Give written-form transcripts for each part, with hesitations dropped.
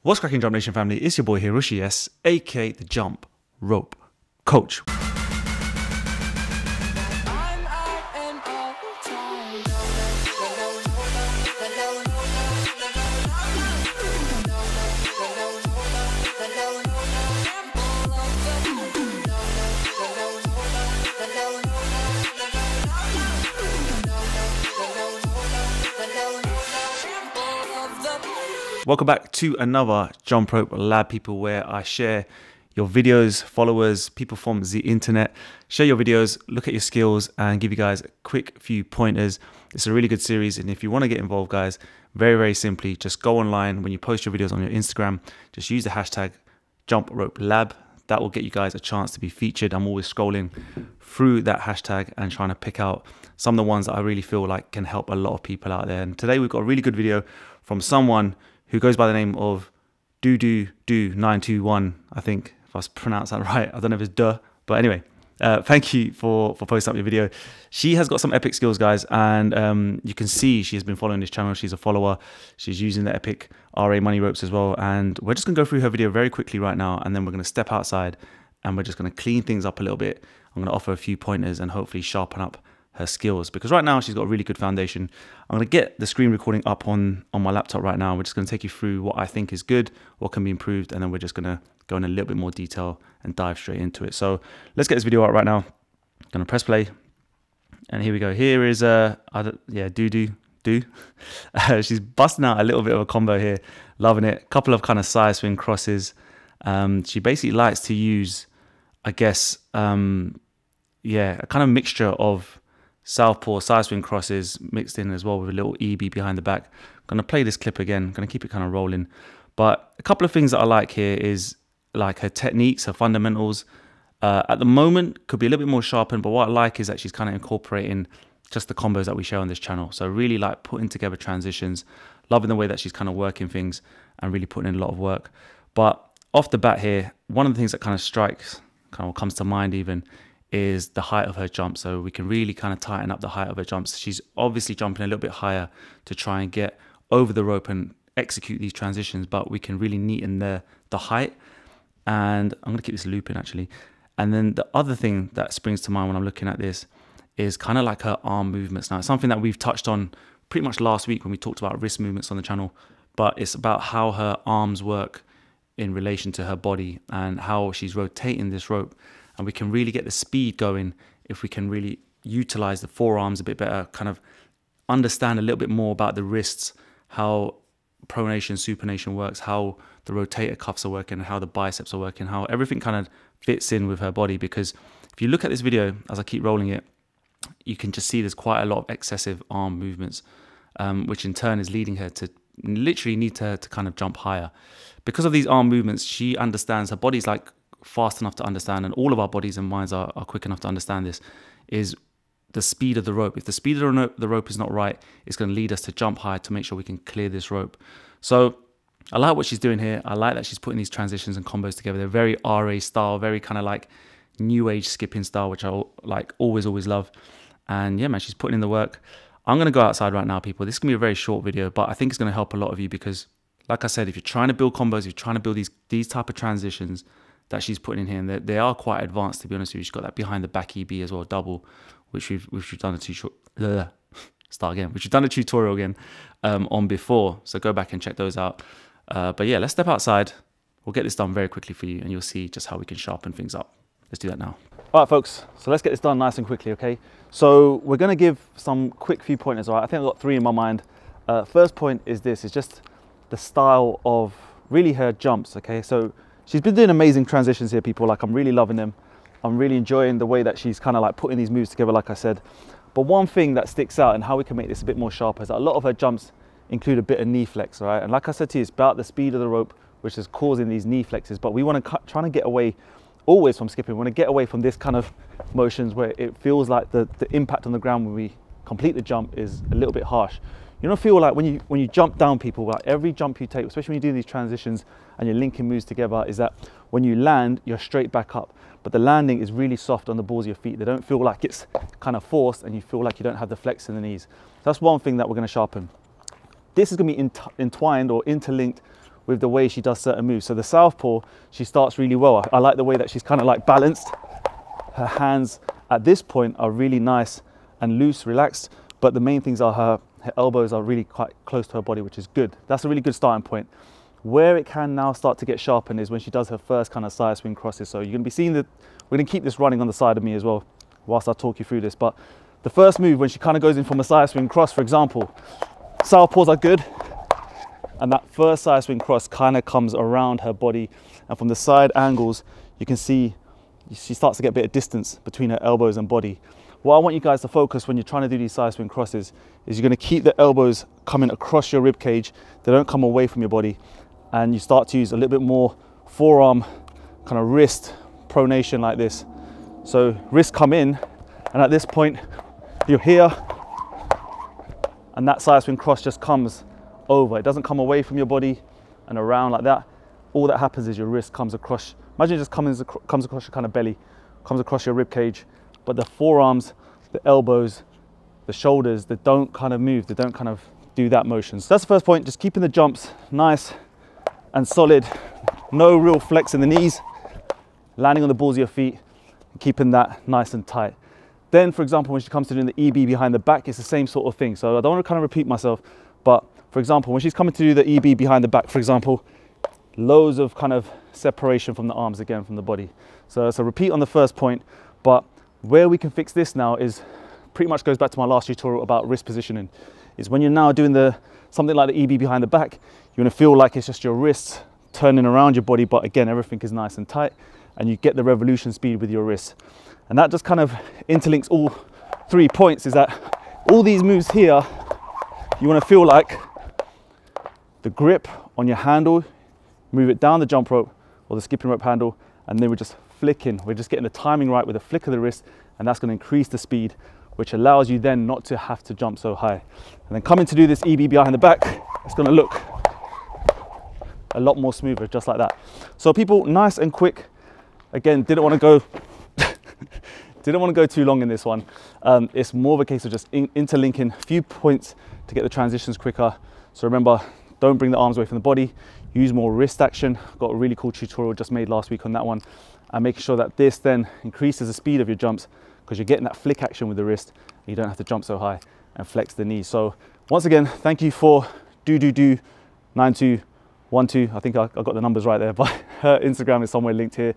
What's cracking, Jump Nation family? It's your boy here, Rushi S, aka the Jump Rope Coach. Welcome back to another Jump Rope Lab, people, where I share your videos, followers, people from the internet, share your videos, look at your skills and give you guys a quick few pointers. It's a really good series, and if you want to get involved, guys, very simply, just go online. When you post your videos on your Instagram, just use the hashtag Jump Rope Lab. That will get you guys a chance to be featured. I'm always scrolling through that hashtag and trying to pick out some of the ones that I really feel like can help a lot of people out there. And today we've got a really good video from someone who goes by the name of Do921, I think, if I pronounced that right. I don't know if it's duh, but anyway, thank you for posting up your video. She has got some epic skills, guys, and you can see she has been following this channel. She's a follower. She's using the epic RA money ropes as well, and we're just gonna go through her video very quickly right now, and then we're gonna step outside and we're just gonna clean things up a little bit. I'm gonna offer a few pointers and hopefully sharpen up her skills, because right now she's got a really good foundation. I'm going to get the screen recording up on my laptop right now. We're just going to take you through what I think is good, what can be improved, and then we're just going to go in a little bit more detail and dive straight into it. So let's get this video out right now. I'm going to press play, and here we go. Here is Do. She's busting out a little bit of a combo here, loving it. A couple of kind of side swing crosses. She basically likes to use, I guess, a kind of mixture of southpaw side swing crosses mixed in as well with a little EB behind the back. I'm going to play this clip again. I'm going to keep it kind of rolling. But a couple of things that I like here is like her techniques, her fundamentals. At the moment, could be a little bit more sharpened, but what I like is that she's kind of incorporating just the combos that we share on this channel. So really like putting together transitions, loving the way that she's kind of working things and really putting in a lot of work. But off the bat here, one of the things that kind of comes to mind even, is the height of her jump. So we can really kind of tighten up the height of her jumps. She's obviously jumping a little bit higher to try and get over the rope and execute these transitions, but we can really neaten the height. And I'm going to keep this looping actually. And then the other thing that springs to mind when I'm looking at this is kind of like her arm movements. Now, it's something that we've touched on pretty much last week when we talked about wrist movements on the channel, but it's about how her arms work in relation to her body and how she's rotating this rope. And we can really get the speed going if we can really utilize the forearms a bit better, kind of understand a little bit more about the wrists, how pronation, supination works, how the rotator cuffs are working, how the biceps are working, how everything kind of fits in with her body. Because if you look at this video, as I keep rolling it, you can just see there's quite a lot of excessive arm movements, which in turn is leading her to literally need her to kind of jump higher. Because of these arm movements, she understands, her body's like fast enough to understand, and all of our bodies and minds are quick enough to understand this, is the speed of the rope. If the speed of the rope is not right, it's going to lead us to jump high to make sure we can clear this rope. So I like what she's doing here. I like that she's putting these transitions and combos together. They're very RA style, very kind of like new age skipping style, which I like always love. And yeah, man, she's putting in the work. I'm going to go outside right now, people. This is going to be a very short video, but I think it's going to help a lot of you because, like I said, if you're trying to build combos, if you're trying to build these type of transitions that she's putting in here, and they are quite advanced, to be honest with you. She's got that behind the back EB as well, double, which we've done a tutorial again on before. So go back and check those out. But yeah, let's step outside. We'll get this done very quickly for you, and you'll see just how we can sharpen things up. Let's do that now. All right, folks. So let's get this done nice and quickly, okay? So we're going to give some quick few pointers. All right, I think I've got 3 in my mind. First point is this: is just the style of really her jumps. Okay, so she's been doing amazing transitions here, people. Like, I'm really loving them. I'm really enjoying the way that she's kind of like putting these moves together, like I said. But one thing that sticks out and how we can make this a bit more sharp is that a lot of her jumps include a bit of knee flex, all right? And like I said to you, it's about the speed of the rope, which is causing these knee flexes. But we want to try to get away always from skipping. We want to get away from this kind of motions where it feels like the impact on the ground when we complete the jump is a little bit harsh. You don't feel like when you jump down, people, like every jump you take, especially when you're doing these transitions and you're linking moves together, is that when you land, you're straight back up. But the landing is really soft on the balls of your feet. They don't feel like it's kind of forced, and you feel like you don't have the flex in the knees. So that's one thing that we're going to sharpen. This is going to be entwined or interlinked with the way she does certain moves. So the southpaw, she starts really well. I like the way that she's kind of like balanced. Her hands at this point are really nice and loose, relaxed, but the main things are her elbows are really quite close to her body, which is good. That's a really good starting point. Where it can now start to get sharpened is when she does her first kind of side swing crosses. So you're going to be seeing that we're going to keep this running on the side of me as well whilst I talk you through this. But the first move, when she kind of goes in from a side swing cross, for example, southpaws are good, and that first side swing cross kind of comes around her body, and from the side angles you can see she starts to get a bit of distance between her elbows and body. What I want you guys to focus when you're trying to do these side swing crosses is you're going to keep the elbows coming across your rib cage. They don't come away from your body, and you start to use a little bit more forearm, kind of wrist pronation like this. So wrists come in, and at this point you're here, and that side swing cross just comes over. It doesn't come away from your body and around like that. All that happens is your wrist comes across. Imagine it just comes across your kind of belly, comes across your rib cage, but the forearms, the elbows, the shoulders, they don't kind of move. They don't kind of do that motion. So that's the first point, just keeping the jumps nice and solid. No real flex in the knees, landing on the balls of your feet, keeping that nice and tight. Then, for example, when she comes to doing the EB behind the back, it's the same sort of thing. So I don't want to kind of repeat myself, but for example, when she's coming to do the EB behind the back, for example, loads of kind of separation from the arms again, from the body. So it's a repeat on the first point, but where we can fix this now is pretty much goes back to my last tutorial about wrist positioning. Is when you're now doing something like the EB behind the back, you want to feel like it's just your wrists turning around your body, but again, everything is nice and tight, and you get the revolution speed with your wrists. And that just kind of interlinks all 3 points, is that all these moves here, you want to feel like the grip on your handle, move it down the jump rope or the skipping rope handle, and then we're just flicking. We're just getting the timing right with a flick of the wrist, and that's going to increase the speed, which allows you then not to have to jump so high. And then coming to do this EB behind the back, it's going to look a lot more smoother, just like that. So people, nice and quick. Again, didn't want to go too long in this one. It's more of a case of just interlinking a few points to get the transitions quicker. So remember, don't bring the arms away from the body, use more wrist action. Got a really cool tutorial just made last week on that one, and making sure that this then increases the speed of your jumps, because you're getting that flick action with the wrist, and you don't have to jump so high and flex the knees. So once again, thank you for do9212. I think I got the numbers right there, but her Instagram is somewhere linked here.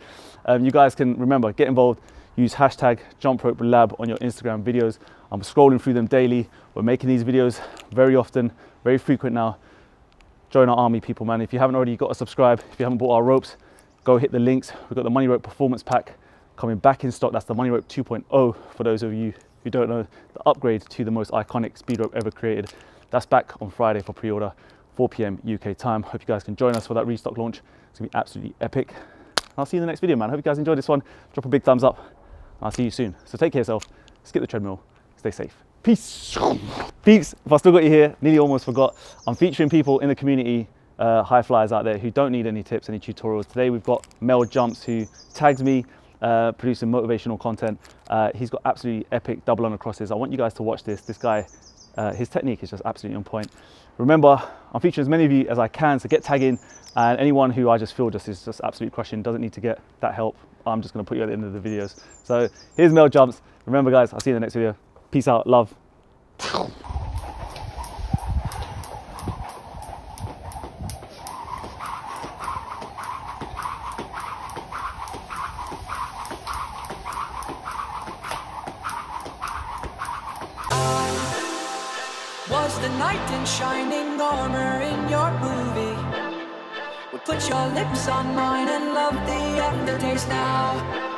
You guys can, remember, get involved, use hashtag #JumpRopeLab on your Instagram videos. I'm scrolling through them daily. We're making these videos very often, very frequent now. Join our army, people, man. If you haven't already, you've got to subscribe. If you haven't bought our ropes, go hit the links. We've got the Money Rope Performance Pack coming back in stock. That's the Money Rope 2.0 for those of you who don't know, the upgrade to the most iconic speed rope ever created. That's back on Friday for pre-order, 4 p.m. UK time. Hope you guys can join us for that restock launch. It's gonna be absolutely epic. I'll see you in the next video, man. Hope you guys enjoyed this one. Drop a big thumbs up. I'll see you soon. So take care of yourself, skip the treadmill, stay safe. Peace. Peeps, if I still got you here, nearly almost forgot. I'm featuring people in the community, high flyers out there who don't need any tips, any tutorials. Today we've got Mel Jumps, who tags me producing motivational content. He's got absolutely epic double under crosses. I want you guys to watch this. This guy, his technique is just absolutely on point. Remember, I'm featuring as many of you as I can, so get tagging, and anyone who I just feel is just absolutely crushing, doesn't need to get that help, I'm just gonna put you at the end of the videos. So here's Mel Jumps. Remember guys, I'll see you in the next video. Peace out, love. Was the knight in shining armor in your movie? Would put your lips on mine and love the aftertaste now.